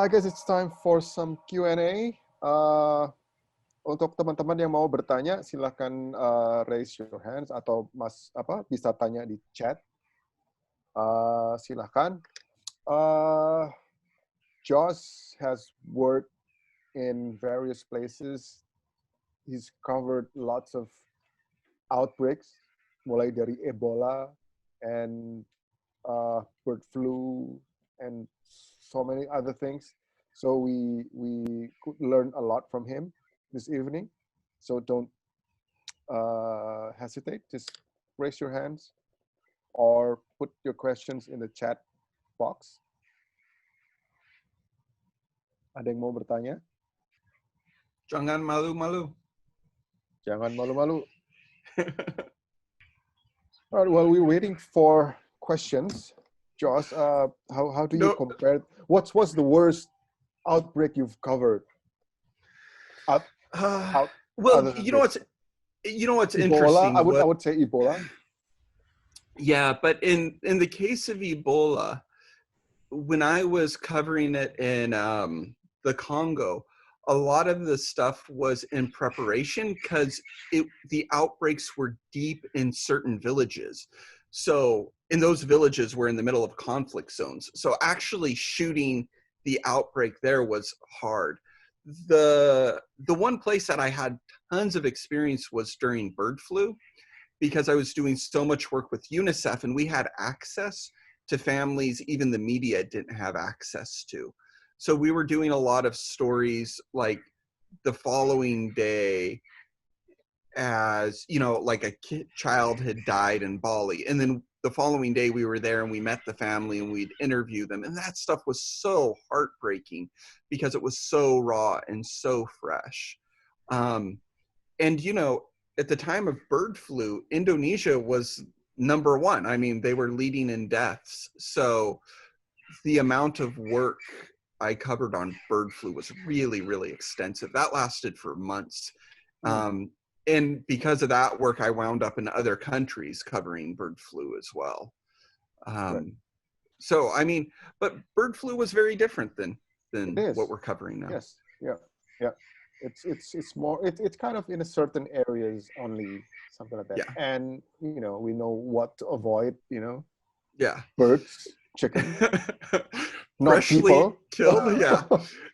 I guess it's time for some Q&A. Untuk teman-teman yang mau bertanya, silakan raise your hands atau bisa tanya di chat. Silakan. Josh has worked in various places. He's covered lots of outbreaks, mulai dari Ebola and bird flu and so many other things. So we could learn a lot from him this evening. So don't hesitate. Just raise your hands or put your questions in the chat box. Ada yang mau bertanya? Jangan malu-malu. Jangan malu-malu. All right, while we're waiting for questions, Josh, how do you compare? What's the worst outbreak you've covered? Well, you know what's Ebola, interesting. I would say Ebola. Yeah, but in the case of Ebola, when I was covering it in the Congo, a lot of the stuff was in preparation because the outbreaks were deep in certain villages. So in those villages were in the middle of conflict zones. So actually shooting the outbreak there was hard. The one place that I had tons of experience was during bird flu, because I was doing so much work with UNICEF and we had access to families even the media didn't have access to. So we were doing a lot of stories like the following day, as you know, like a child had died in Bali, and then the following day we were there and we met the family and we'd interview them, and that stuff was so heartbreaking because it was so raw and so fresh. And you know, at the time of bird flu, Indonesia was #1. I mean, they were leading in deaths. So the amount of work I covered on bird flu was really, really extensive. That lasted for months. And because of that work, I wound up in other countries covering bird flu as well. Right. So, I mean, but bird flu was very different than what we're covering now. Yes, yeah. It's more, it's kind of in a certain areas only, something like that. Yeah. And, you know, we know what to avoid, you know. Yeah. Birds, chicken. Not Freshly people. killed, yeah.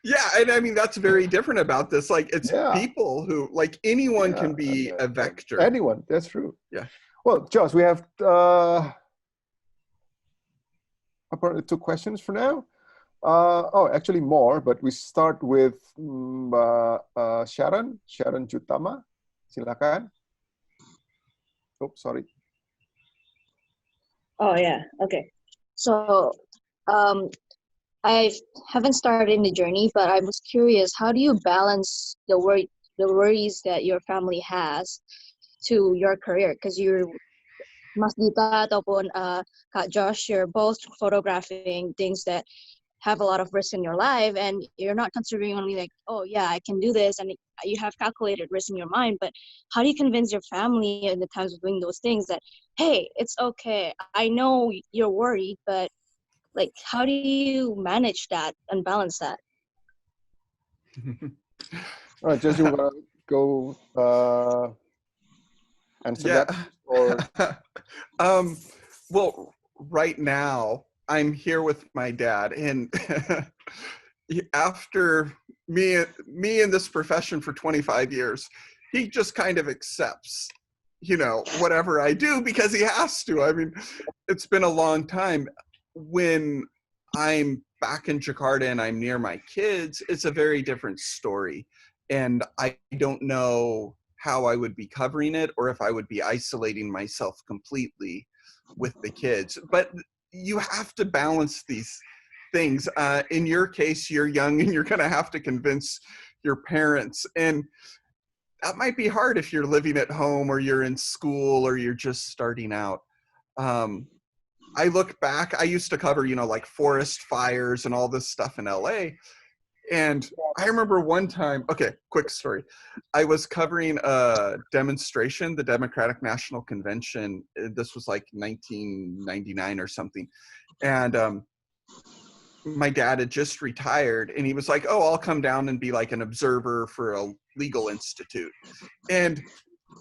Yeah, and I mean, that's very different about this. Like, it's people who, like, anyone can be a vector. Anyone, that's true. Yeah. Well, Josh, we have apparently 2 questions for now. Actually more, but we start with Sharon Jutama. Silakan. Oh, sorry. Oh, yeah. Okay. So, I haven't started the journey, but I was curious, how do you balance the worries that your family has to your career? Because you're, Mas Dita ataupun Kak Josh, you're both photographing things that have a lot of risk in your life, and you're not considering only like, oh yeah, I can do this, and you have calculated risk in your mind. But how do you convince your family in the times of doing those things that, hey, it's okay, I know you're worried, but like, how do you manage that and balance that? All right, Josh, you want to go answer that? Or well, right now I'm here with my dad, and after me in this profession for 25 years, he just kind of accepts, you know, whatever I do because he has to. I mean, it's been a long time. When I'm back in Jakarta and I'm near my kids, it's a very different story. And I don't know how I would be covering it or if I would be isolating myself completely with the kids. But you have to balance these things. In your case, you're young and you're going to have to convince your parents. And that might be hard if you're living at home or you're in school or you're just starting out. I look back, I used to cover, you know, like forest fires and all this stuff in LA. And I remember one time, okay, quick story. I was covering a demonstration, the Democratic National Convention. This was like 1999 or something. And my dad had just retired, and he was like, oh, I'll come down and be like an observer for a legal institute. And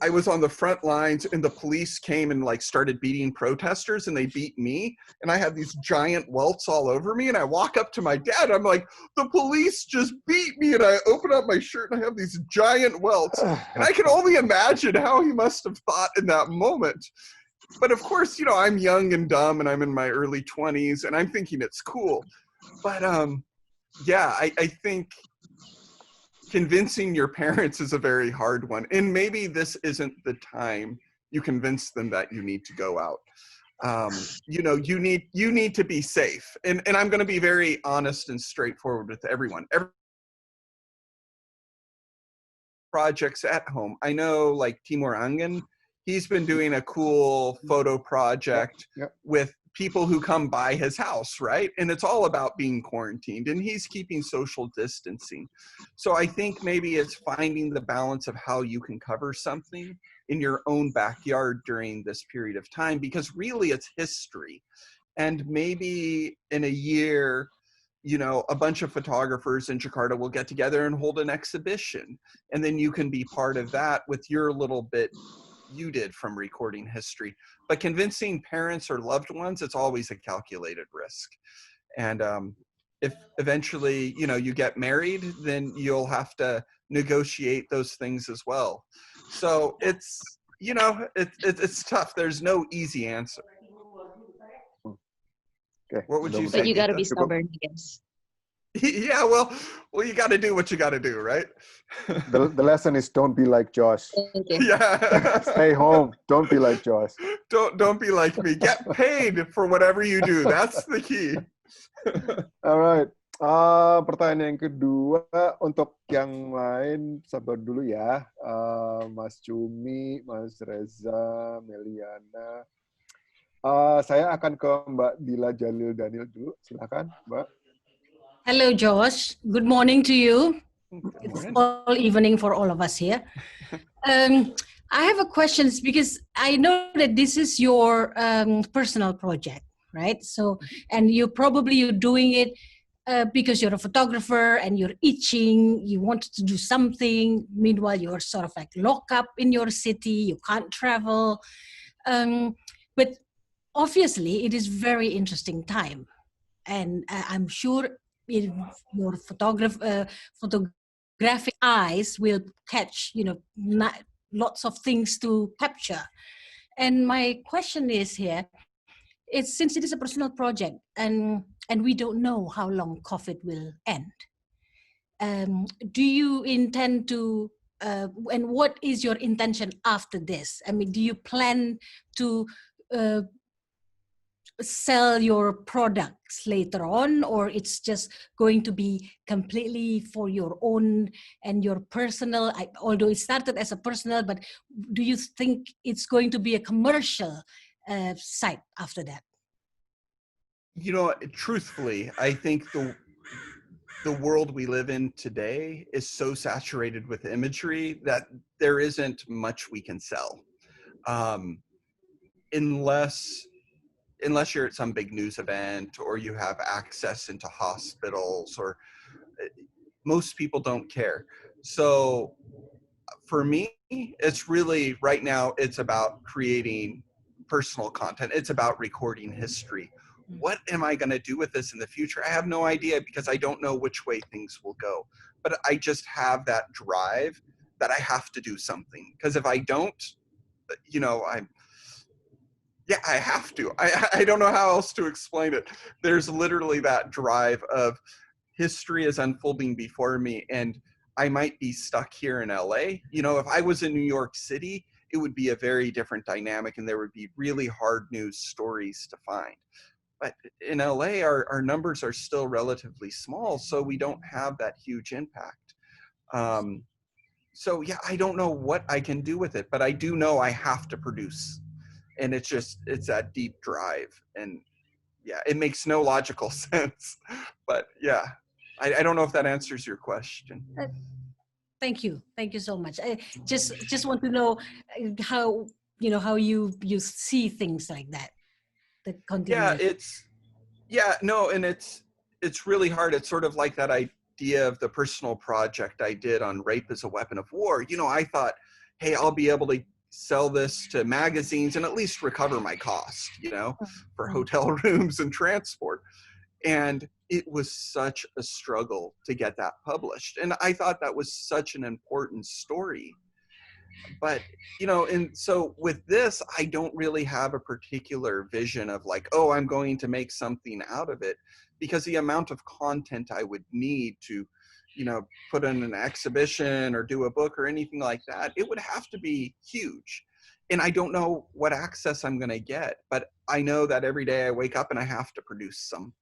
I was on the front lines, and the police came and like started beating protesters, and they beat me, and I had these giant welts all over me. And I walk up to my dad, I'm like, the police just beat me. And I open up my shirt and I have these giant welts, and I can only imagine how he must have thought in that moment. But of course, you know, I'm young and dumb, and I'm in my early 20s, and I'm thinking it's cool. But yeah, I think convincing your parents is a very hard one. And maybe this isn't the time you convince them that you need to go out. You know, you need to be safe. And I'm going to be very honest and straightforward with everyone. Every projects at home. I know like Timur Angin, he's been doing a cool photo project with people who come by his house, right? And it's all about being quarantined, and he's keeping social distancing. So I think maybe it's finding the balance of how you can cover something in your own backyard during this period of time, because really it's history. And maybe in a year, you know, a bunch of photographers in Jakarta will get together and hold an exhibition. And then you can be part of that with your little bit you did from recording history. But convincing parents or loved ones, it's always a calculated risk. And if eventually, you know, you get married, then you'll have to negotiate those things as well. So it's, you know, it's tough. There's no easy answer. Okay. What would you But say, you gotta be Gita? stubborn, I guess. Yeah, well, you got to do what you got to do, right? The lesson is don't be like Josh. Thank you. Yeah. Stay home. Don't be like Josh. Don't be like me. Get paid for whatever you do. That's the key. Alright. Pertanyaan yang kedua untuk yang lain sabar dulu ya. Mas Cumi, Mas Reza, Meliana. Saya akan ke Mbak Dila Jalil Daniel dulu. Silakan, Mbak. Hello, Josh. Good morning to you. Good It's morning. all evening for all of us here. I have a question because I know that this is your personal project, right? So, and you're doing it because you're a photographer and you're itching, you wanted to do something. Meanwhile, you're sort of like locked up in your city, you can't travel. But obviously, it is very interesting time. And I'm sure in your photographic eyes will catch, you know, lots of things to capture. And my question is here, it's since it is a personal project and we don't know how long COVID will end. Do you intend to, and what is your intention after this? I mean, do you plan to sell your products later on, or it's just going to be completely for your own and your personal, although it started as a personal, but do you think it's going to be a commercial site after that? You know, truthfully, I think the world we live in today is so saturated with imagery that there isn't much we can sell. Unless you're at some big news event or you have access into hospitals, or most people don't care. So for me, it's really right now, it's about creating personal content. It's about recording history. What am I going to do with this in the future? I have no idea, because I don't know which way things will go. But I just have that drive that I have to do something. Because if I don't, you know, I have to. I don't know how else to explain it. There's literally that drive of history is unfolding before me, and I might be stuck here in LA. You know, if I was in New York City, it would be a very different dynamic, and there would be really hard news stories to find. But in LA, our numbers are still relatively small, so we don't have that huge impact. So yeah, I don't know what I can do with it, but I do know I have to produce. And it's that deep drive. And yeah, it makes no logical sense. But yeah, I don't know if that answers your question. Thank you so much. I just want to know how, you know, how you see things like that. The continuation. Yeah, and it's really hard. It's sort of like that idea of the personal project I did on rape as a weapon of war. You know, I thought, hey, I'll be able to sell this to magazines and at least recover my cost, you know, for hotel rooms and transport. And it was such a struggle to get that published. And I thought that was such an important story. But, you know, and so with this, I don't really have a particular vision of like, oh, I'm going to make something out of it, because the amount of content I would need to, you know, put in an exhibition or do a book or anything like that, it would have to be huge. And I don't know what access I'm going to get, but I know that every day I wake up and I have to produce something.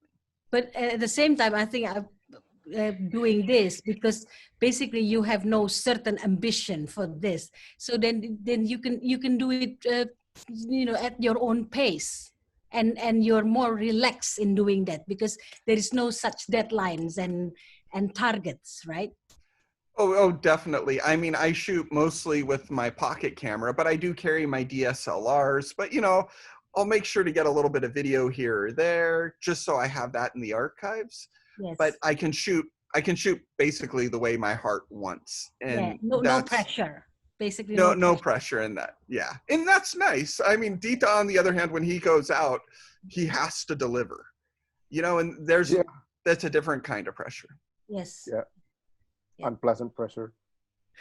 But at the same time, I think I'm doing this because basically you have no certain ambition for this. So then you can do it, you know, at your own pace, and you're more relaxed in doing that because there is no such deadlines and targets, right? Oh, definitely. I mean, I shoot mostly with my pocket camera, but I do carry my DSLRs. But, you know, I'll make sure to get a little bit of video here or there, just so I have that in the archives. Yes. But I can shoot basically the way my heart wants. And yeah, no pressure. Basically, no pressure in that. Yeah. And that's nice. I mean, Dita, on the other hand, when he goes out, he has to deliver. You know, and that's a different kind of pressure. Yes. Yeah. Unpleasant pressure.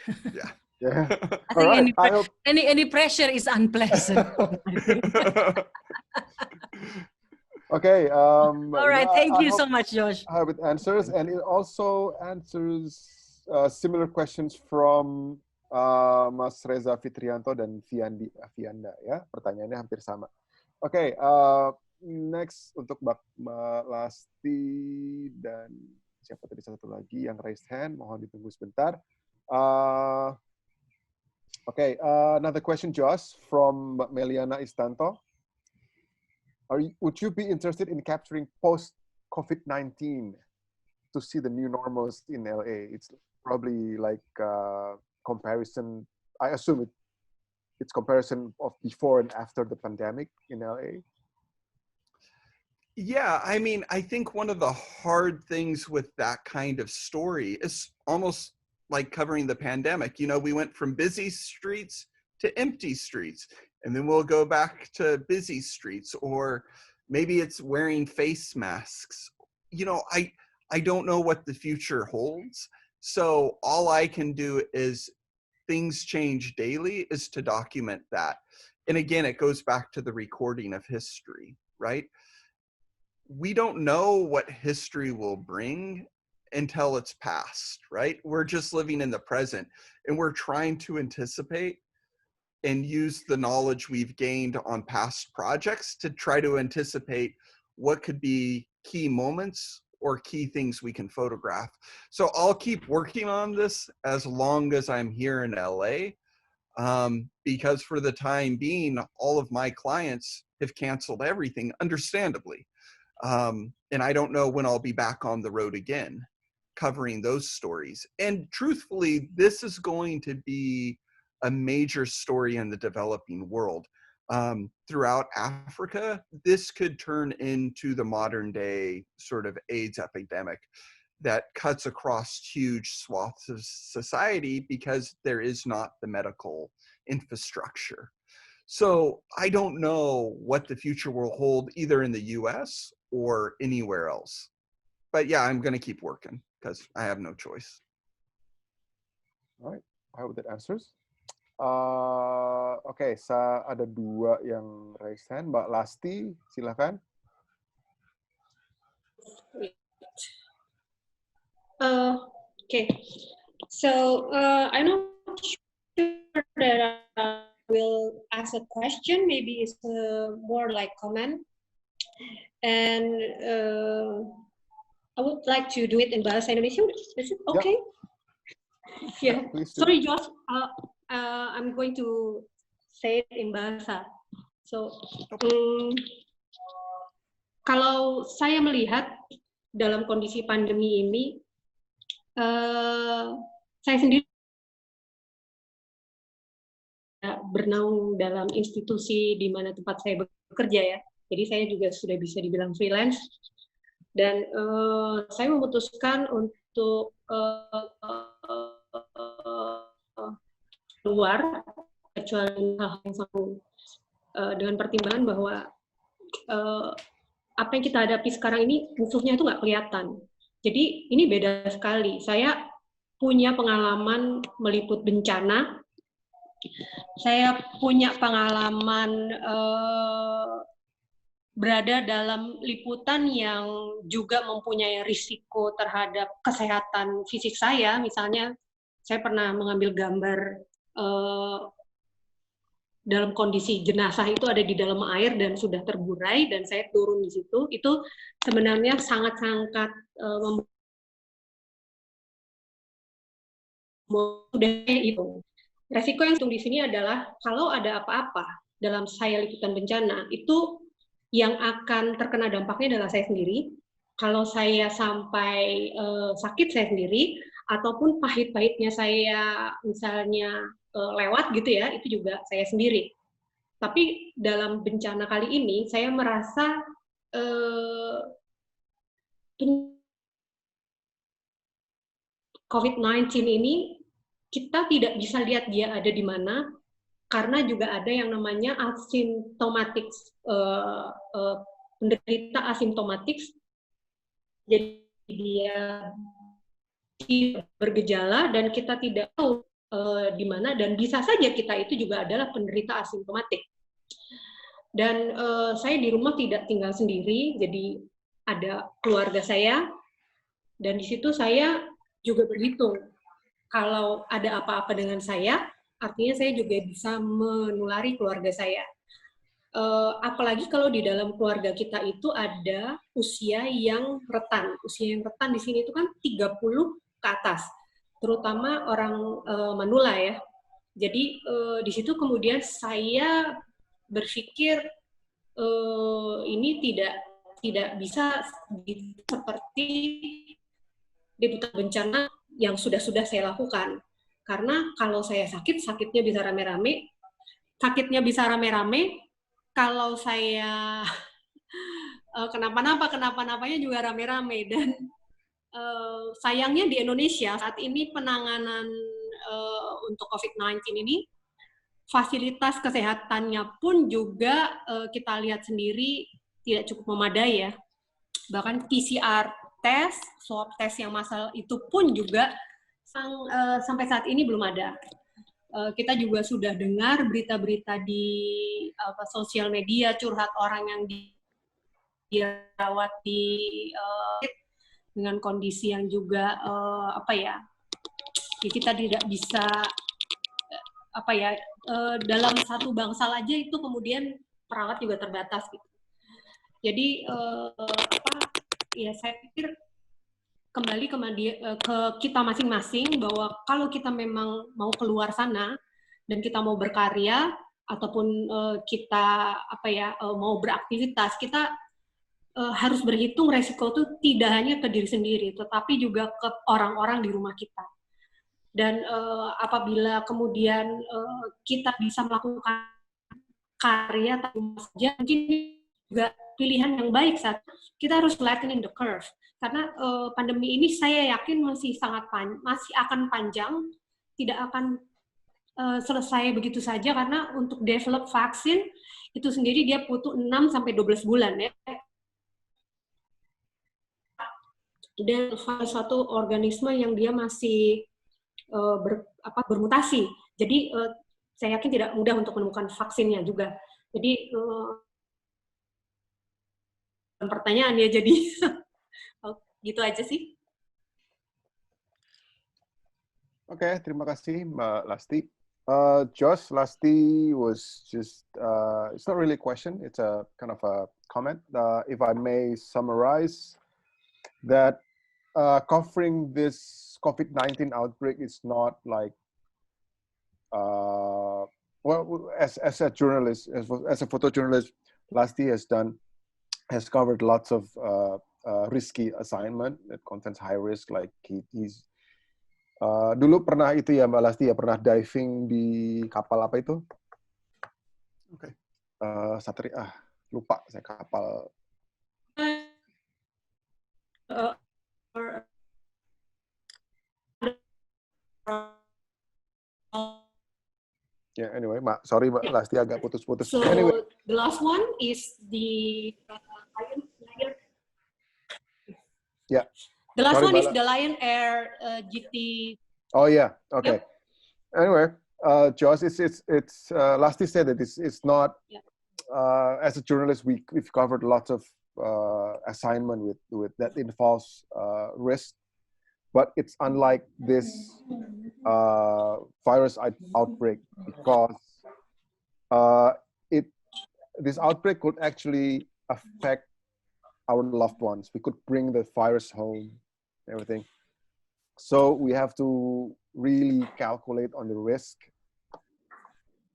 Yeah. Yeah. I think any pressure is unpleasant. Okay. All right. Thank you so much, Josh. I hope it answers, and it also answers similar questions from Mas Reza Fitrianto dan Viandi Avianda. Ya, pertanyaannya hampir sama. Oke. Next untuk Mbak Lasti dan siapa tadi satu lagi yang raised hand, mohon ditunggu sebentar. Okay, another question, Josh, from Meliana Istanto. Would you be interested in capturing post-COVID-19 to see the new normals in LA? It's probably like comparison. I assume it's comparison of before and after the pandemic in LA. Yeah, I mean, I think one of the hard things with that kind of story is almost like covering the pandemic. You know, we went from busy streets to empty streets, and then we'll go back to busy streets, or maybe it's wearing face masks. You know, I don't know what the future holds. So all I can do is, things change daily, is to document that. And again, it goes back to the recording of history, right? We don't know what history will bring until it's past, right? We're just living in the present, and we're trying to anticipate and use the knowledge we've gained on past projects to try to anticipate what could be key moments or key things we can photograph. So I'll keep working on this as long as I'm here in LA, because for the time being, all of my clients have canceled everything, understandably. And I don't know when I'll be back on the road again, covering those stories. And truthfully, this is going to be a major story in the developing world. Throughout Africa, this could turn into the modern day sort of AIDS epidemic that cuts across huge swaths of society because there is not the medical infrastructure. So I don't know what the future will hold either in the US or anywhere else. But yeah, I'm going to keep working because I have no choice. All right, I hope that answers. Oke, ada dua yang raise hand. Mbak Lasti, silakan. Okay, so I'm not sure that I will ask a question. Maybe it's more like comment. And I would like to do it in Bahasa Indonesia. Is it okay? Yeah. Sorry, Josh. I'm going to say it in Bahasa. So, kalau saya melihat dalam kondisi pandemi ini, saya sendiri bernaung dalam institusi di mana tempat saya bekerja ya. Jadi saya juga sudah bisa dibilang freelance. Dan saya memutuskan untuk keluar, kecuali hal yang sama, dengan pertimbangan bahwa apa yang kita hadapi sekarang ini musuhnya itu nggak kelihatan. Jadi ini beda sekali. Saya punya pengalaman meliput bencana, saya punya pengalaman berada dalam liputan yang juga mempunyai risiko terhadap kesehatan fisik saya. Misalnya, saya pernah mengambil gambar dalam kondisi jenazah itu ada di dalam air dan sudah terburai, dan saya turun di situ. Itu sebenarnya sangat-sangat itu. Resiko yang di sini adalah kalau ada apa-apa dalam saya liputan bencana, itu yang akan terkena dampaknya adalah saya sendiri. Kalau saya sampai sakit, saya sendiri, ataupun pahit-pahitnya saya misalnya lewat gitu ya, itu juga saya sendiri. Tapi dalam bencana kali ini, saya merasa COVID-19 ini kita tidak bisa lihat dia ada di mana, karena juga ada yang namanya asimptomatik, penderita asimptomatik, jadi dia tidak bergejala dan kita tidak tahu di mana, dan bisa saja kita itu juga adalah penderita asimptomatik. Dan saya di rumah tidak tinggal sendiri, jadi ada keluarga saya, dan di situ saya juga berhitung, kalau ada apa-apa dengan saya, artinya saya juga bisa menulari keluarga saya. Apalagi kalau di dalam keluarga kita itu ada usia yang rentan. Usia yang rentan di sini itu kan 30 ke atas, terutama orang manula ya. Jadi di situ kemudian saya berpikir ini tidak bisa seperti liputan bencana yang sudah saya lakukan. Karena kalau saya sakit, sakitnya bisa rame-rame. Kalau saya kenapa-napanya juga rame-rame. Dan sayangnya di Indonesia saat ini penanganan untuk COVID-19 ini, fasilitas kesehatannya pun juga kita lihat sendiri tidak cukup memadai ya. Bahkan PCR tes, swab tes yang massal itu pun juga sampai saat ini belum ada. Kita juga sudah dengar berita-berita di sosial media, curhat orang yang dirawat di dengan kondisi yang juga kita tidak bisa dalam satu bangsal aja itu kemudian perawat juga terbatas gitu. Jadi saya pikir kembali ke kita masing-masing, bahwa kalau kita memang mau keluar sana dan kita mau berkarya ataupun kita mau beraktivitas, kita harus berhitung resiko itu tidak hanya ke diri sendiri, tetapi juga ke orang-orang di rumah kita. Dan apabila kemudian kita bisa melakukan karya tapi saja, mungkin juga pilihan yang baik saat kita harus flattening the curve. Karena pandemi ini saya yakin masih akan panjang, tidak akan selesai begitu saja, karena untuk develop vaksin itu sendiri dia butuh 6-12 bulan ya. Dan suatu organisme yang dia masih bermutasi. Jadi saya yakin tidak mudah untuk menemukan vaksinnya juga. Jadi pertanyaan ya, jadi gitu aja sih. Oke, terima kasih Mbak Lasti. Josh, Lasti was just, it's not really a question, it's a kind of a comment. If I may summarize, that covering this COVID-19 outbreak is not like, well, as a journalist, as a photojournalist, Lasti has covered lots of risky assignment that contains high risk, like he's dulu pernah itu ya Mbak Lasti ya, pernah diving di kapal apa itu? Oke. Lupa saya kapal. or Yeah, anyway, sorry Mbak Lasti agak putus-putus. so Anyway, the last one is the lion. yeah. The last Sorry, one is Mbak. the Lion Air GT. Oh yeah, okay. Yep. Anyway, Josh, it's Lasti said that it's not. Yeah. As a journalist, we've covered lots of assignment with that involves risk, but it's unlike this virus outbreak because it this outbreak could actually affect our loved ones. We could bring the virus home, everything. So we have to really calculate on the risk,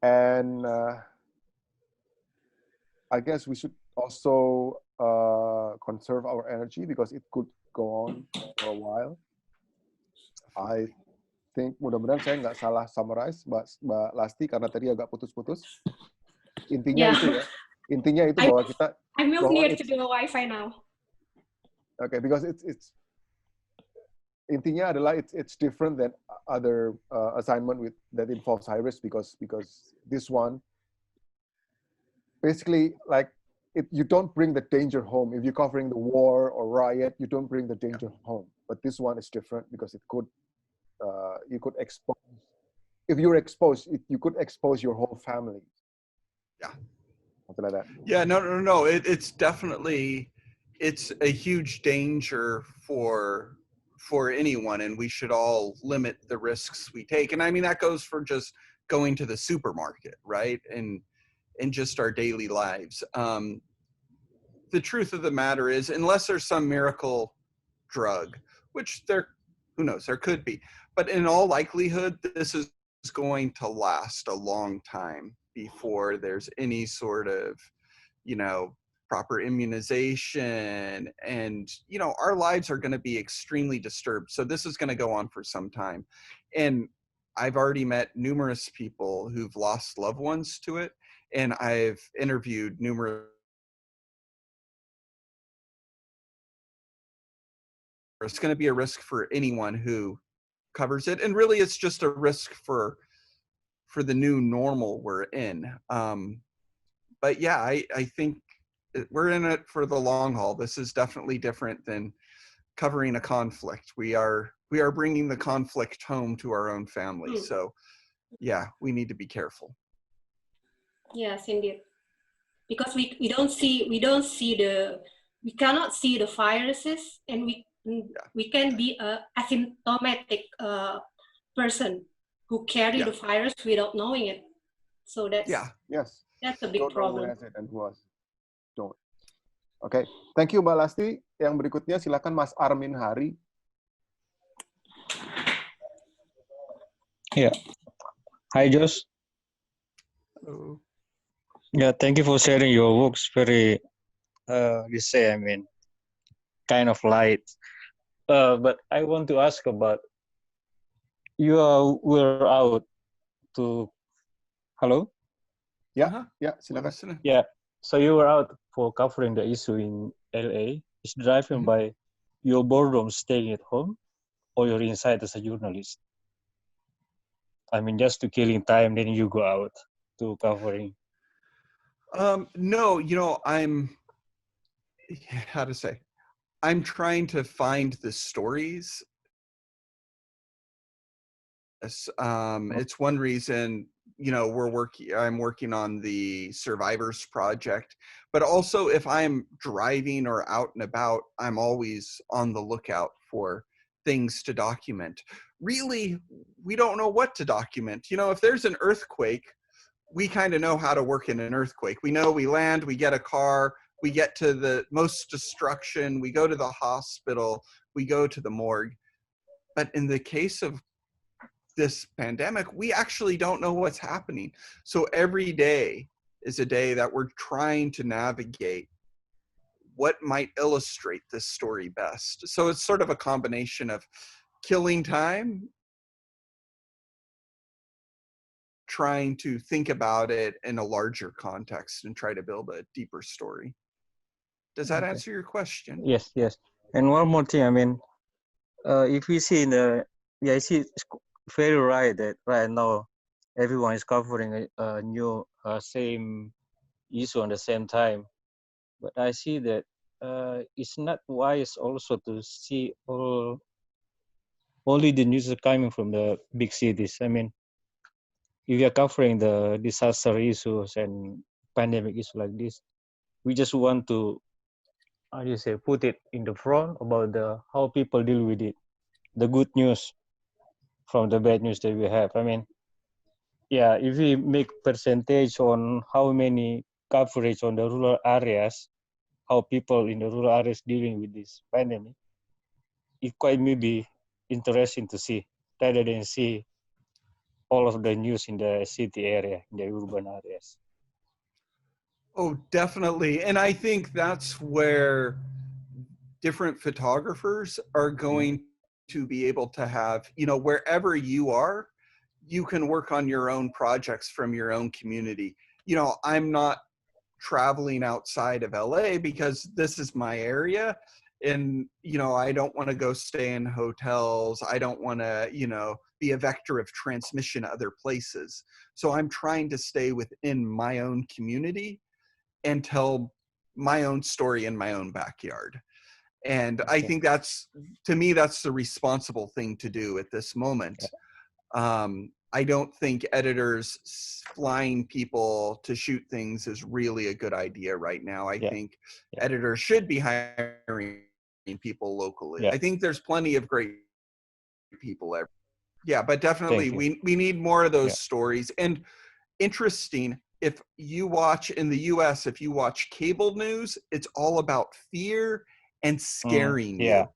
and I guess we should also conserve our energy because it could go on for a while. I think mudah-mudahan saya nggak salah summarize Mbak Lasti karena tadi agak putus-putus. Intinya itu ya. Intinya itu bahwa kita I move near to the Wi-Fi now. Okay, because it's intinya adalah it's different than other assignment with that involves high risk because this one basically like you don't bring the danger home. If you're covering the war or riot, you don't bring the danger home. But this one is different because it could you could expose. If you're exposed, you could expose your whole family. Yeah. Something like that. Yeah, no. It's definitely, it's a huge danger for anyone, and we should all limit the risks we take. And I mean, that goes for just going to the supermarket, right? And just our daily lives. The truth of the matter is, unless there's some miracle drug, which who knows, there could be, but in all likelihood, this is going to last a long time before there's any sort of, proper immunization, and, our lives are going to be extremely disturbed. So this is going to go on for some time. And I've already met numerous people who've lost loved ones to it. And I've interviewed numerous. It's going to be a risk for anyone who covers it. And really, it's just a risk for the new normal we're in. But yeah, I think we're in it for the long haul. This is definitely different than covering a conflict. We are bringing the conflict home to our own family. So yeah, we need to be careful. Yes, indeed. Because we cannot see the viruses, and we can be a asymptomatic person who carry the virus without knowing it. So that's that's a big problem. Who has it and who don't. Okay, thank you Mbak Lasti. Yang berikutnya silakan Mas Armin Hari. Yeah. Hi Josh. Hello. Yeah, thank you for sharing your works. Very, kind of light. But I want to ask about, were out to, hello? Yeah, silakan. Yeah, so you were out for covering the issue in LA. Is driven by your boredom staying at home, or you're inside as a journalist? I mean, just to killing time, then you go out to covering. No, I'm trying to find the stories. It's one reason, I'm working on the Survivors Project, but also if I'm driving or out and about, I'm always on the lookout for things to document. Really, we don't know what to document. If there's an earthquake, we kind of know how to work in an earthquake. We know we land, we get a car, we get to the most destruction, we go to the hospital, we go to the morgue. But in the case of this pandemic, we actually don't know what's happening. So every day is a day that we're trying to navigate what might illustrate this story best. So it's sort of a combination of killing time, trying to think about it in a larger context and try to build a deeper story. Does that answer your question? Yes. And one more thing, I mean, if we see in the, yeah, I see it's very right that right now everyone is covering a new same issue on the same time. But I see that it's not wise also to see only the news coming from the big cities. I mean, if we are covering the disaster issues and pandemic issues like this, we just want to, how do you say, put it in the front about the how people deal with it, the good news from the bad news that we have. I mean, yeah, if we make percentage on how many coverage on the rural areas, how people in the rural areas dealing with this pandemic, it quite may be interesting to see rather than see all of the news in the city area, in the urban areas. Oh, definitely. And I think that's where different photographers are going to be able to have, wherever you are, you can work on your own projects from your own community. I'm not traveling outside of LA because this is my area. And, I don't want to go stay in hotels. I don't want to, be a vector of transmission to other places. So I'm trying to stay within my own community and tell my own story in my own backyard. And I think to me, that's the responsible thing to do at this moment. I don't think editors flying people to shoot things is really a good idea right now. I think editors should be hiring people locally. I think there's plenty of great people everywhere. Yeah, but definitely we need more of those stories. And interesting, if you watch in the US, if you watch cable news, it's all about fear and scaring you.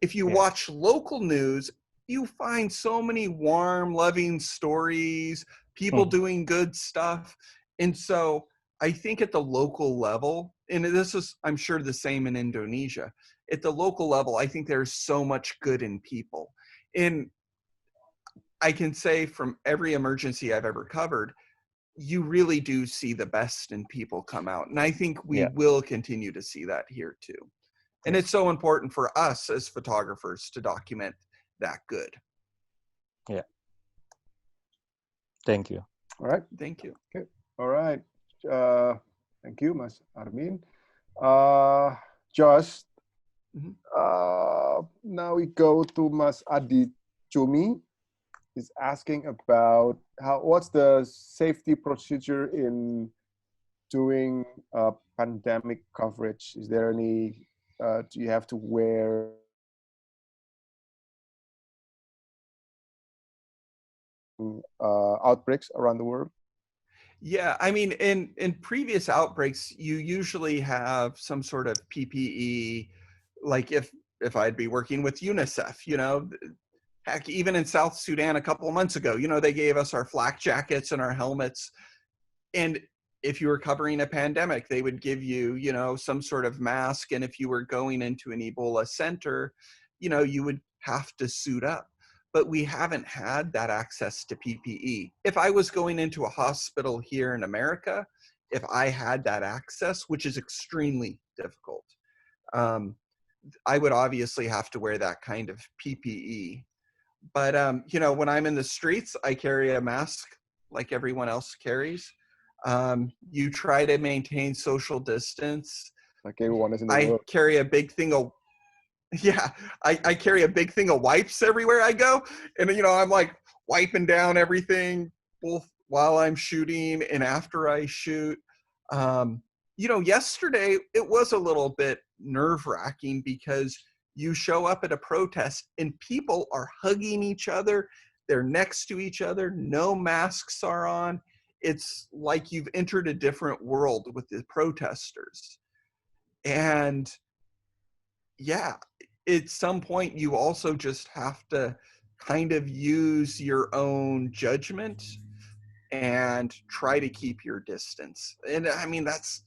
If you watch local news, you find so many warm, loving stories, people doing good stuff. And so I think at the local level, and this is, I'm sure, the same in Indonesia, at the local level, I think there's so much good in people. And I can say from every emergency I've ever covered, you really do see the best in people come out. And I think we will continue to see that here too. And it's so important for us as photographers to document that good. Yeah. Thank you. All right. Thank you. Okay. All right. Thank you, Mas Armin. Josh, now we go to Mas Adi Chumi. Is asking about what's the safety procedure in doing pandemic coverage? Is there any, do you have to wear outbreaks around the world? Yeah, I mean, in previous outbreaks, you usually have some sort of PPE, like if I'd be working with UNICEF, heck, even in South Sudan a couple of months ago, they gave us our flak jackets and our helmets. And if you were covering a pandemic, they would give you, some sort of mask. And if you were going into an Ebola center, you would have to suit up. But we haven't had that access to PPE. If I was going into a hospital here in America, if I had that access, which is extremely difficult, I would obviously have to wear that kind of PPE. But, when I'm in the streets, I carry a mask like everyone else carries. You try to maintain social distance. Like everyone is in the I world. carry a big thing of, I carry a big thing of wipes everywhere I go. And, I'm like wiping down everything both while I'm shooting and after I shoot. Yesterday it was a little bit nerve-wracking because you show up at a protest and people are hugging each other. They're next to each other. No masks are on. It's like you've entered a different world with the protesters. And at some point you also just have to kind of use your own judgment and try to keep your distance. And I mean, that's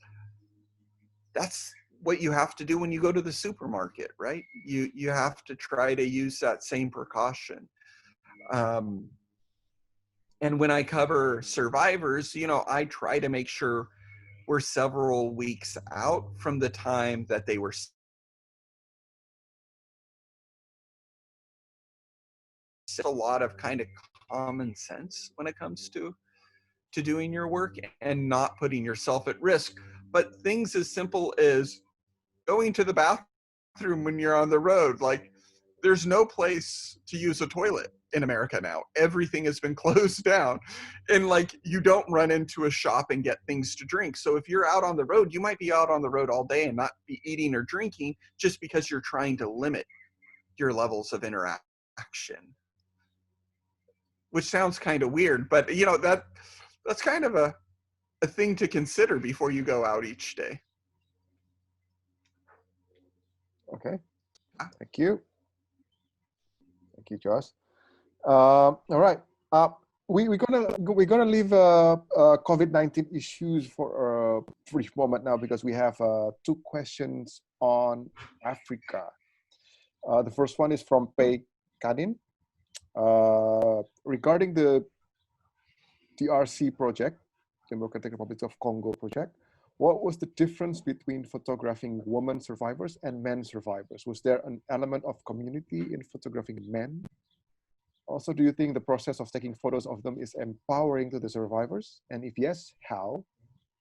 what you have to do when you go to the supermarket, right? You have to try to use that same precaution. And when I cover survivors, I try to make sure we're several weeks out from the time that they were a lot of kind of common sense when it comes to doing your work and not putting yourself at risk. But things as simple as going to the bathroom when you're on the road, like there's no place to use a toilet in America now. Everything has been closed down, and like you don't run into a shop and get things to drink. So if you're out on the road, you might be out on the road all day and not be eating or drinking just because you're trying to limit your levels of interaction, which sounds kind of weird, but you know, that's kind of a thing to consider before you go out each day. Okay. Thank you. Thank you, Josh. All right. We're gonna leave COVID-19 issues for a brief moment now because we have 2 questions on Africa. The first one is from Pei Kadin regarding the DRC project, Democratic Republic of Congo project. What was the difference between photographing women survivors and men survivors? Was there an element of community in photographing men? Also, do you think the process of taking photos of them is empowering to the survivors? And if yes, how?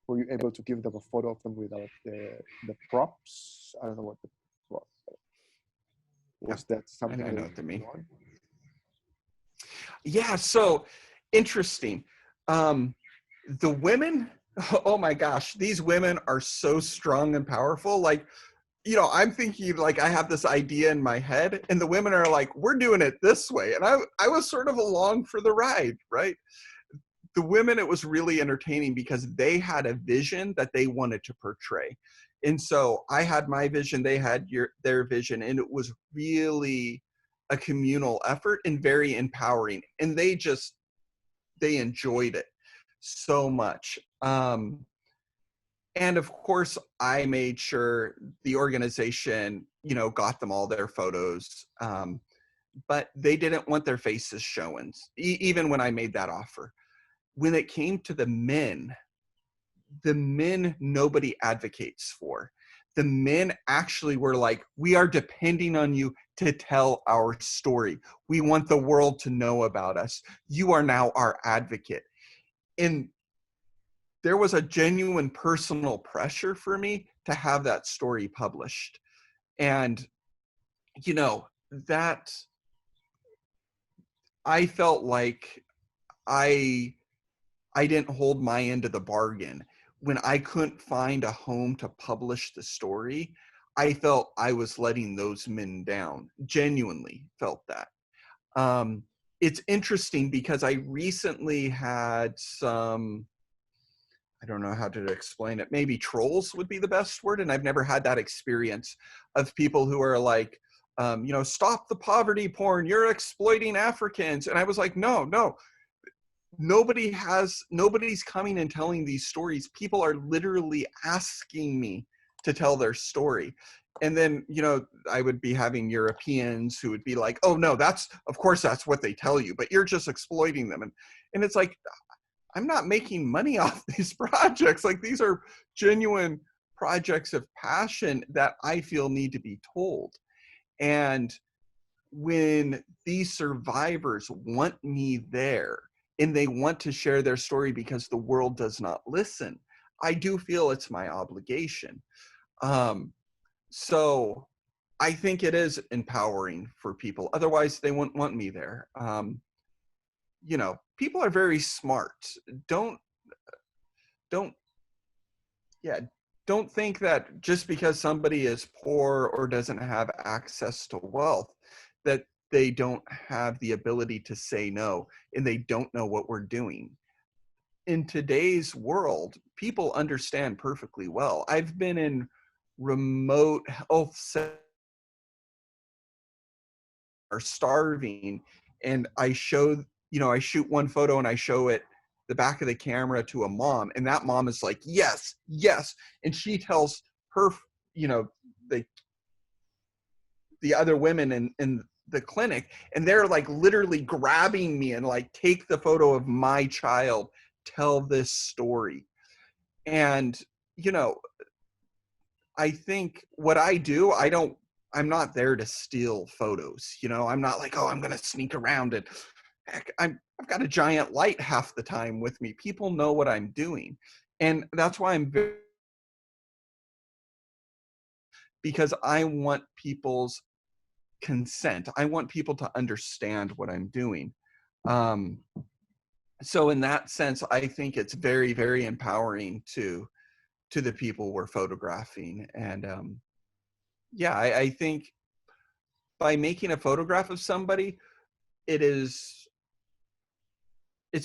Were you able to give them a photo of them without the props? I don't know what the props are. Was that something I know what they mean. on? Yeah, so interesting. The women, oh my gosh, these women are so strong and powerful. Like, you know, I'm thinking like I have this idea in my head and the women are like, we're doing it this way. And I was sort of along for the ride, right? The women, it was really entertaining because they had a vision that they wanted to portray. And so I had my vision, they had their vision, and it was really a communal effort and very empowering. And they enjoyed it so much. And of course, I made sure the organization, you know, got them all their photos, but they didn't want their faces shown, even when I made that offer. When it came to the men nobody advocates for. The men actually were like, we are depending on you to tell our story. We want the world to know about us. You are now our advocate. And there was a genuine personal pressure for me to have that story published. And, you know, that I felt like I didn't hold my end of the bargain. When I couldn't find a home to publish the story, I felt I was letting those men down. Genuinely felt that. It's interesting because I recently had some, I don't know how to explain it. Maybe trolls would be the best word. And I've never had that experience of people who are like, you know, stop the poverty porn. You're exploiting Africans. And I was like, no. Nobody's coming and telling these stories. People are literally asking me to tell their story. And then, you know, I would be having Europeans who would be like, oh no, of course that's what they tell you, but you're just exploiting them. And it's like, I'm not making money off these projects. Like, these are genuine projects of passion that I feel need to be told. And when these survivors want me there and they want to share their story because the world does not listen, I do feel it's my obligation. So I think it is empowering for people. Otherwise, they wouldn't want me there. You know, people are very smart. Don't think that just because somebody is poor or doesn't have access to wealth, that they don't have the ability to say no and they don't know what we're doing. In today's world, people understand perfectly well. I've been in remote health centers are starving, and I show, you know, I shoot one photo and I show it the back of the camera to a mom, and that mom is like, yes, and she tells her, you know, the other women in the clinic, and they're like literally grabbing me and like, take the photo of my child, tell this story. And, you know, I think what I do, I don't I'm not there to steal photos. You know, I'm not like, oh, I'm going to sneak around it. Heck, I've got a giant light half the time with me. People know what I'm doing. And that's why I'm very, because I want people's consent. I want people to understand what I'm doing. So in that sense, I think it's very, very empowering to the people we're photographing. And yeah, I think by making a photograph of somebody, it's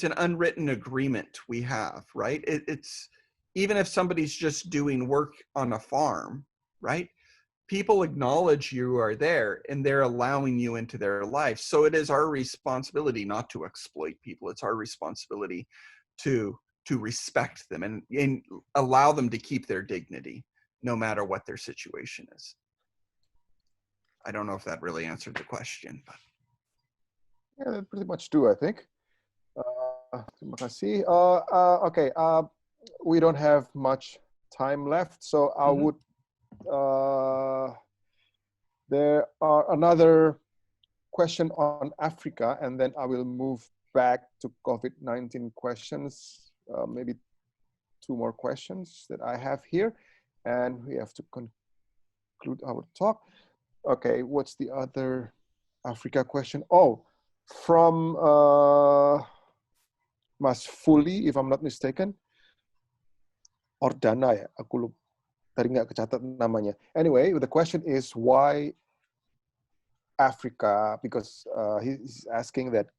an unwritten agreement we have, right? It's even if somebody's just doing work on a farm, right? People acknowledge you are there and they're allowing you into their life. So it is our responsibility not to exploit people. It's our responsibility to respect them and allow them to keep their dignity no matter what their situation is. I don't know if that really answered the question, but Yeah, pretty much do, I think. Terima kasih. Okay, we don't have much time left, so I would. There are another question on Africa, and then I will move back to COVID-19 questions. Maybe 2 more questions that I have here, and we have to conclude our talk. Okay, what's the other Africa question? Oh, from Mas Fuli, if I'm not mistaken. Ordana ya, aku lupa. Tadi nggak kecatat namanya. Anyway, the question is why Africa? Because he's asking that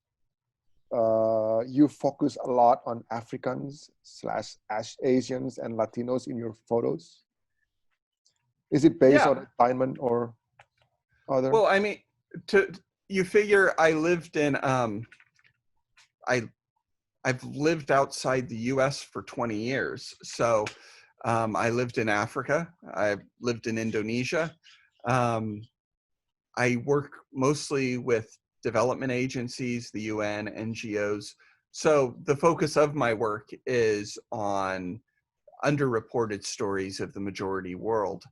you focus a lot on Africans / Asians and Latinos in your photos. Is it based on assignment or other? Well, I mean, you figure I lived in I've lived outside the U.S. for 20 years. So I lived in Africa. I've lived in Indonesia. I work mostly with development agencies, the UN, NGOs. So the focus of my work is on underreported stories of the majority world.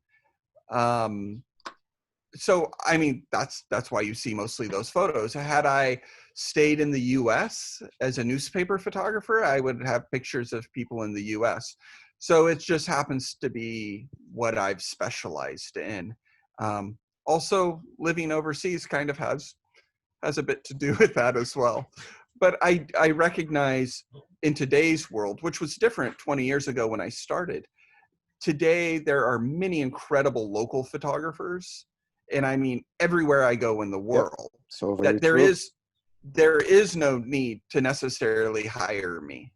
So, I mean, that's why you see mostly those photos. Had I stayed in the US as a newspaper photographer, I would have pictures of people in the US. So it just happens to be what I've specialized in. Also, living overseas kind of has a bit to do with that as well. But I recognize in today's world, which was different 20 years ago when I started, today there are many incredible local photographers. And I mean, everywhere I go in the world, so that there is no need to necessarily hire me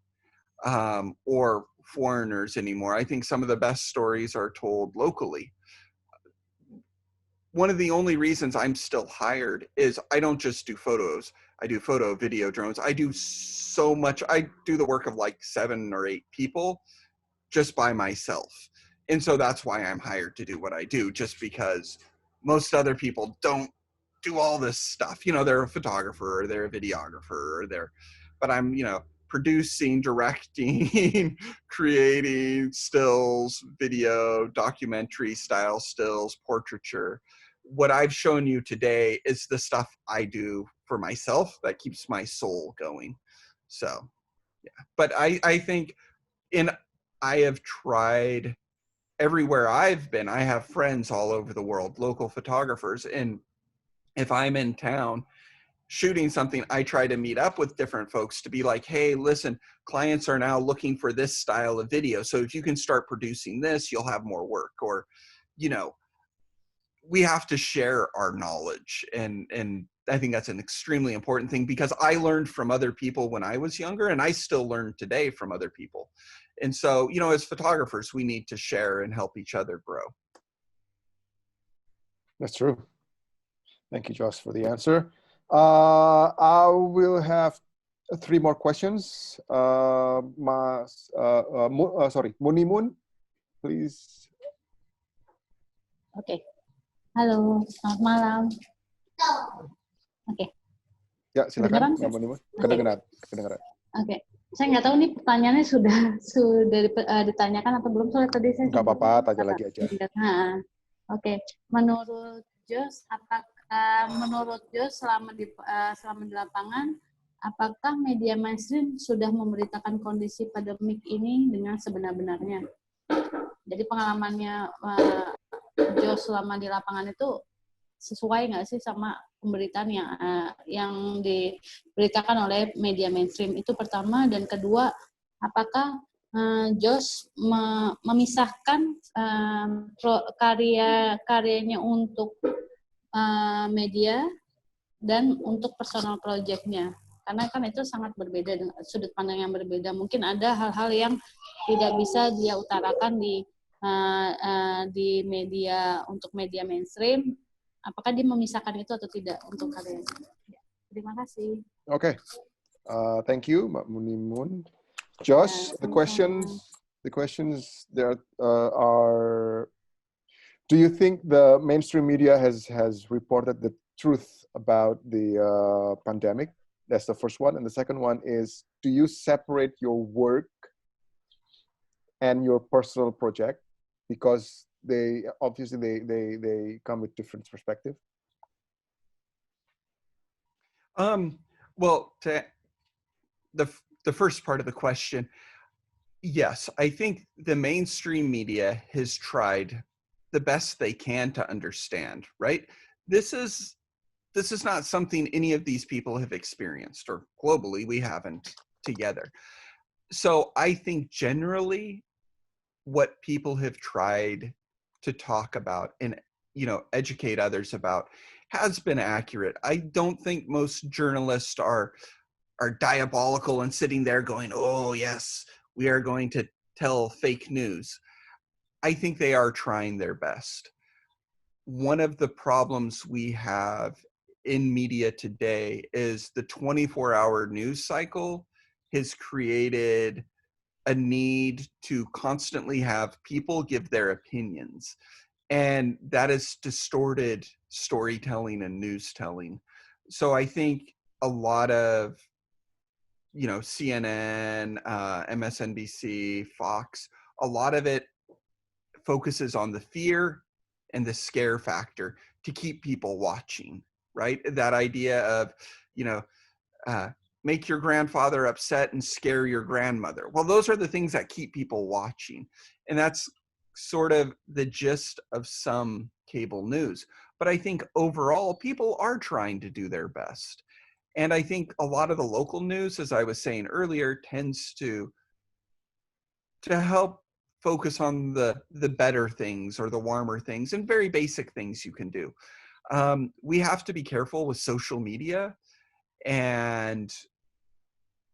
or foreigners anymore. I think some of the best stories are told locally. One of the only reasons I'm still hired is I don't just do photos. I do photo, video, drones. I do so much. I do the work of like 7 or 8 people just by myself. And so that's why I'm hired to do what I do, just because most other people don't do all this stuff. You know, they're a photographer or they're a videographer but I'm, you know, producing, directing, creating stills, video, documentary style stills, portraiture. What I've shown you today is the stuff I do for myself that keeps my soul going. So, yeah. But I think I have tried everywhere I've been. I have friends all over the world, local photographers. And if I'm in town shooting something, I try to meet up with different folks to be like, hey, listen, clients are now looking for this style of video. So if you can start producing this, you'll have more work. Or, you know, we have to share our knowledge. And I think that's an extremely important thing, because I learned from other people when I was younger, and I still learn today from other people. And so, you know, as photographers, we need to share and help each other grow. That's true. Thank you, Josh, for the answer. I will have 3 more questions. Munimun, please. Oke. Halo, selamat malam. Oke. Ya, silakan. Kedengaran? Kedengaran. Oke. Saya nggak tahu nih pertanyaannya sudah ditanyakan atau belum, soalnya tadi saya nggak apa-apa, tanya lagi aja. Oke. Menurut Josh, apakah menurut Josh selama di lapangan, apakah media mainstream sudah memberitakan kondisi pandemik ini dengan sebenar-benarnya? Jadi pengalamannya Josh selama di lapangan itu sesuai nggak sih sama pemberitaan yang diberitakan oleh media mainstream? Itu pertama. Dan kedua, apakah Josh memisahkan karyanya untuk media dan untuk personal project-nya? Karena kan itu sangat berbeda, dengan sudut pandang yang berbeda. Mungkin ada hal-hal yang tidak bisa dia utarakan di media, untuk media mainstream. Apakah dia memisahkan itu atau tidak untuk karyanya? Ya, terima kasih. Okay. Thank you, Mbak Munimun. Josh, the questions there are, do you think the mainstream media has reported the truth about the pandemic? That's the first one. And the second one is, do you separate your work and your personal project? Because they obviously they come with different perspective. Well, to the first part of the question, yes, I think the mainstream media has tried the best they can to understand, right? This is not something any of these people have experienced, or globally we haven't together. So I think generally what people have tried to talk about and, you know, educate others about has been accurate. I don't think most journalists are diabolical and sitting there going, oh yes, we are going to tell fake news. I think they are trying their best. One of the problems we have in media today is the 24-hour news cycle has created a need to constantly have people give their opinions. And that has distorted storytelling and news telling. So I think a lot of, you know, CNN, MSNBC, Fox, a lot of it focuses on the fear and the scare factor to keep people watching, right? That idea of, you know, make your grandfather upset and scare your grandmother. Well, those are the things that keep people watching. And that's sort of the gist of some cable news. But I think overall, people are trying to do their best. And I think a lot of the local news, as I was saying earlier, tends to help focus on the better things or the warmer things and very basic things you can do. We have to be careful with social media, and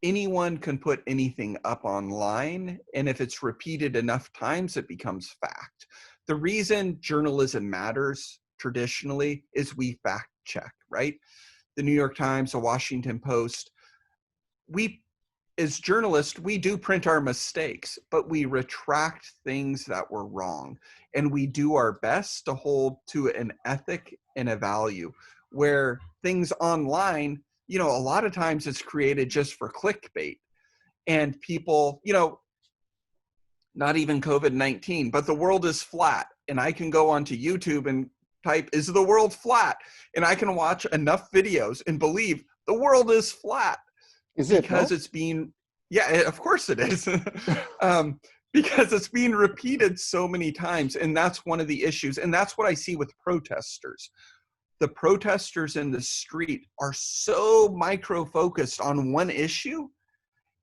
anyone can put anything up online, and if it's repeated enough times, it becomes fact. The reason journalism matters traditionally is we fact check, right? The New York Times, the Washington Post, we, as journalists, we do print our mistakes, but we retract things that were wrong. And we do our best to hold to an ethic and a value, where things online, you know, a lot of times it's created just for clickbait. And people, you know, not even COVID-19, but the world is flat. And I can go onto YouTube and type, is the world flat? And I can watch enough videos and believe the world is flat. Is it? Because it's being, yeah, of course it is. Because it's being repeated so many times. And that's one of the issues. And that's what I see with protesters. The protesters in the street are so micro-focused on one issue.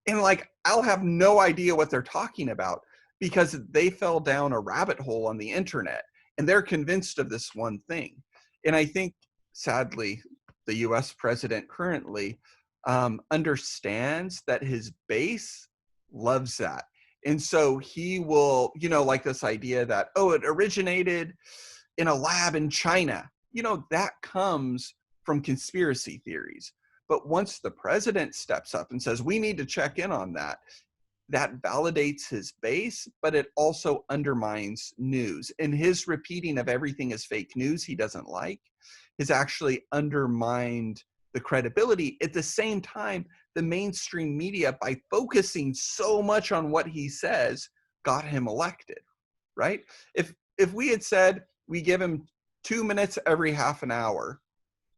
And like, I'll have no idea what they're talking about because they fell down a rabbit hole on the internet and they're convinced of this one thing. And I think, sadly, the US president currently understands that his base loves that. And so he will, you know, like this idea that, oh, it originated in a lab in China. You know, that comes from conspiracy theories. But once the president steps up and says, we need to check in on that, that validates his base, but it also undermines news. And his repeating of everything is fake news he doesn't like has actually undermined the credibility. At the same time, the mainstream media, by focusing so much on what he says, got him elected, right? If we had said, we give him 2 minutes every half an hour,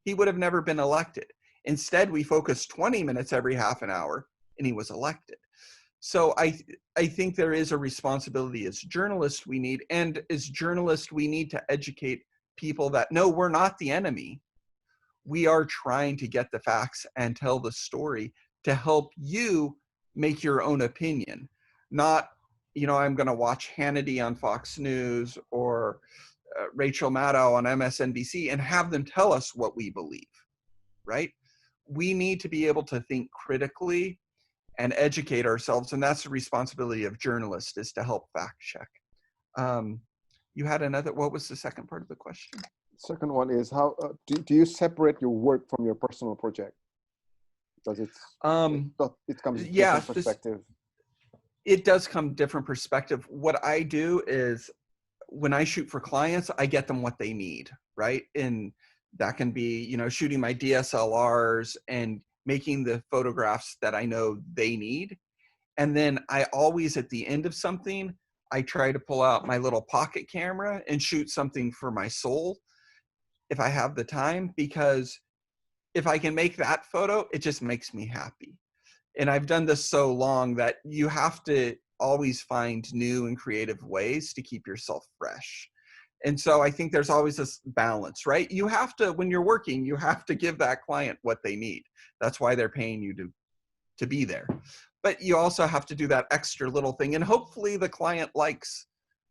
he would have never been elected. Instead, we focused 20 minutes every half an hour, and he was elected. So I think there is a responsibility as journalists we need, and as journalists we need to educate people that, no, we're not the enemy. We are trying to get the facts and tell the story to help you make your own opinion. Not, I'm going to watch Hannity on Fox News or Rachel Maddow on MSNBC and have them tell us what we believe, right? We need to be able to think critically and educate ourselves, and that's the responsibility of journalists, is to help fact check. You had another, what was the second part of the question? Second one is, how do you separate your work from your personal project? Because it comes different perspective. It does come different perspective. What I do is, when I shoot for clients, I get them what they need, right? And that can be, shooting my DSLRs and making the photographs that I know they need. And then I always, at the end of something, I try to pull out my little pocket camera and shoot something for my soul if I have the time, because if I can make that photo, it just makes me happy. And I've done this so long that you have to always find new and creative ways to keep yourself fresh. And so I think there's always this balance, right? You have to, when you're working, you have to give that client what they need. That's why they're paying you to be there. But you also have to do that extra little thing. And hopefully the client likes,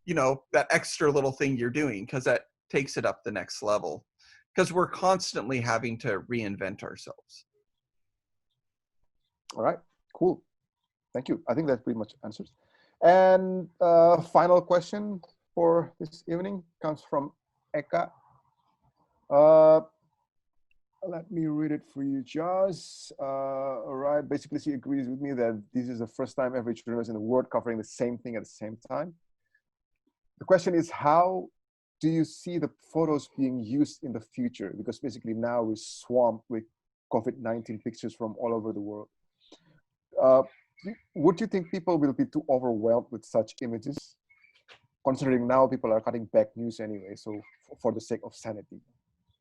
that extra little thing you're doing, because that takes it up the next level. Because we're constantly having to reinvent ourselves. All right, cool. Thank you. I think that pretty much answers. And final question for this evening comes from Eka. Let me read it for you, Josh. All right, basically she agrees with me that this is the first time every journalist in the world covering the same thing at the same time. The question is, how do you see the photos being used in the future? Because basically now we're swamped with COVID-19 pictures from all over the world. Would you think people will be too overwhelmed with such images? Considering now people are cutting back news anyway, so for the sake of sanity.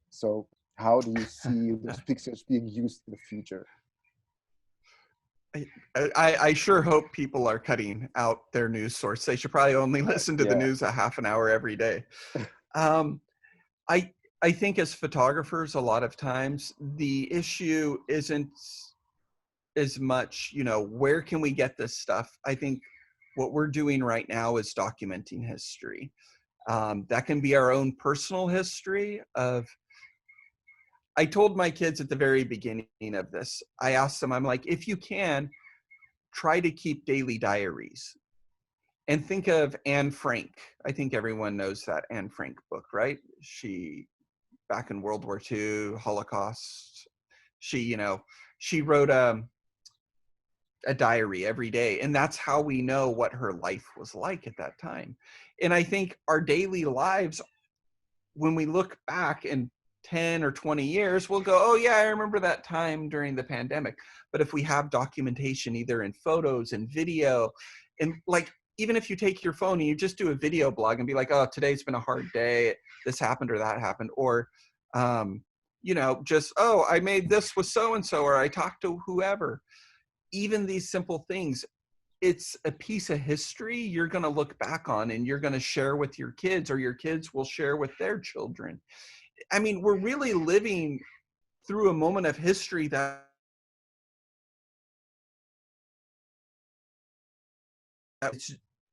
So how do you see those pictures being used in the future? I sure hope people are cutting out their news source. They should probably only listen to the news a half an hour every day. I think as photographers, a lot of times the issue isn't as much, where can we get this stuff? I think what we're doing right now is documenting history. That can be our own personal history of, I told my kids at the very beginning of this, I asked them, I'm like, if you can, try to keep daily diaries. And think of Anne Frank. I think everyone knows that Anne Frank book, right? She, back in World War II, Holocaust, she wrote a diary every day. And that's how we know what her life was like at that time. And I think our daily lives, when we look back in 10 or 20 years, we'll go, oh yeah, I remember that time during the pandemic. But if we have documentation, either in photos and video, and like, even if you take your phone and you just do a video blog and be like, oh, today's been a hard day, this happened or that happened, or, just, oh, I made this with so-and-so, or I talked to whoever. Even these simple things, it's a piece of history you're going to look back on and you're going to share with your kids, or your kids will share with their children. I mean, we're really living through a moment of history that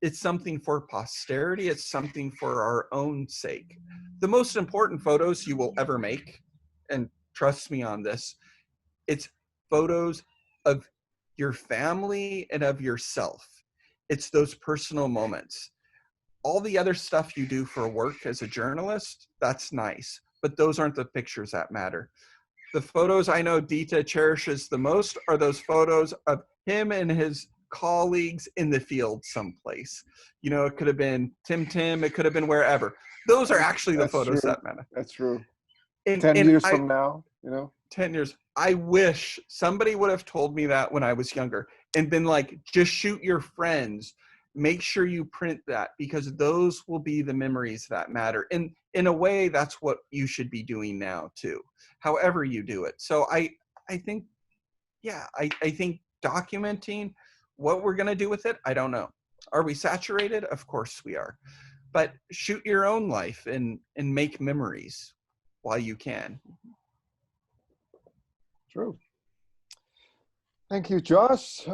it's something for posterity. It's something for our own sake. The most important photos you will ever make, and trust me on this, it's photos of your family and of yourself. It's those personal moments. All the other stuff you do for work as a journalist, that's nice, but those aren't the pictures that matter. The photos I know Dita cherishes the most are those photos of him and his colleagues in the field someplace. It could have been Tim, it could have been wherever. Those are actually the photos that matter. That's true. And 10 years from now, 10 years. I wish somebody would have told me that when I was younger and been like, just shoot your friends. make sure you print that, because those will be the memories that matter. And in a way, that's what you should be doing now too, however you do it. So I think, yeah, I think documenting what we're going to do with it, I don't know. Are we saturated? Of course we are. But shoot your own life and make memories while you can. True. Thank you, Josh.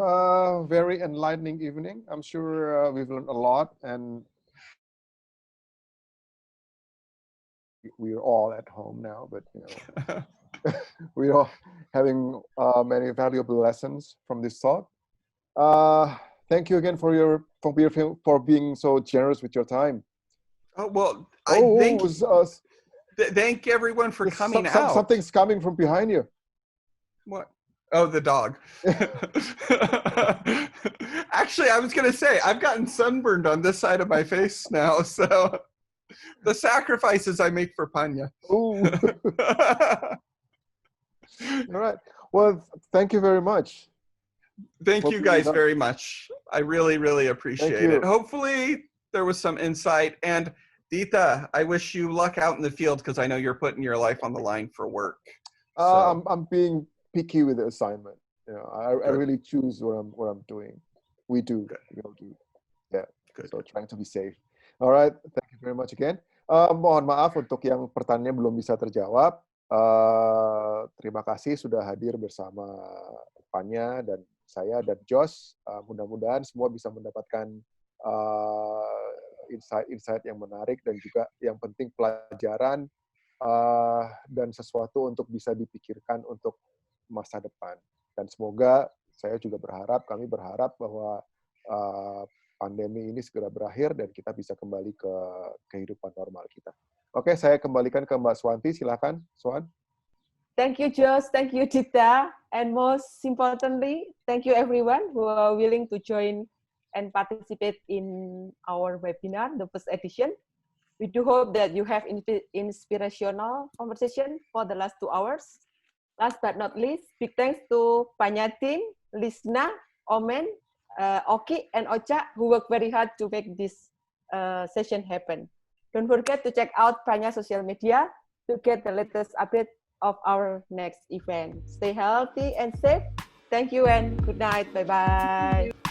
Very enlightening evening. I'm sure we've learned a lot, and we're all at home now, but you know, we are having many valuable lessons from this talk. Thank you again for being so generous with your time. Oh, well, thank everyone for coming out. Something's coming from behind you. What? Oh, the dog. Actually, I was going to say, I've gotten sunburned on this side of my face now, so the sacrifices I make for Panya. Ooh. All right. Well, thank you very much. Thank you guys very much. I really, really appreciate it. Hopefully there was some insight. And Dita, I wish you luck out in the field, because I know you're putting your life on the line for work. So. I'm being picky with the assignment. You know, I really choose what I'm doing. We do. Good. We all do. Yeah. Good. So trying to be safe. All right. Thank you very much again. Mohon maaf untuk yang pertanyaan belum bisa terjawab. Terima kasih sudah hadir bersama Panya dan saya dan Josh. Mudah-mudahan semua bisa mendapatkan insight-insight yang menarik, dan juga yang penting pelajaran dan sesuatu untuk bisa dipikirkan untuk masa depan. Dan semoga kami berharap bahwa pandemi ini segera berakhir dan kita bisa kembali ke kehidupan normal kita. Oke, saya kembalikan ke Mbak Swanti, silakan, Swan. Thank you, Josh. Thank you, Dita. And most importantly, thank you everyone who are willing to join and participate in our webinar, the first edition. We do hope that you have inspirational conversation for the last 2 hours. Last but not least, big thanks to Panya team, Lisna, Omen, Oki, and Ocha, who worked very hard to make this session happen. Don't forget to check out Panya social media to get the latest update of our next event. Stay healthy and safe. Thank you and good night. Bye-bye.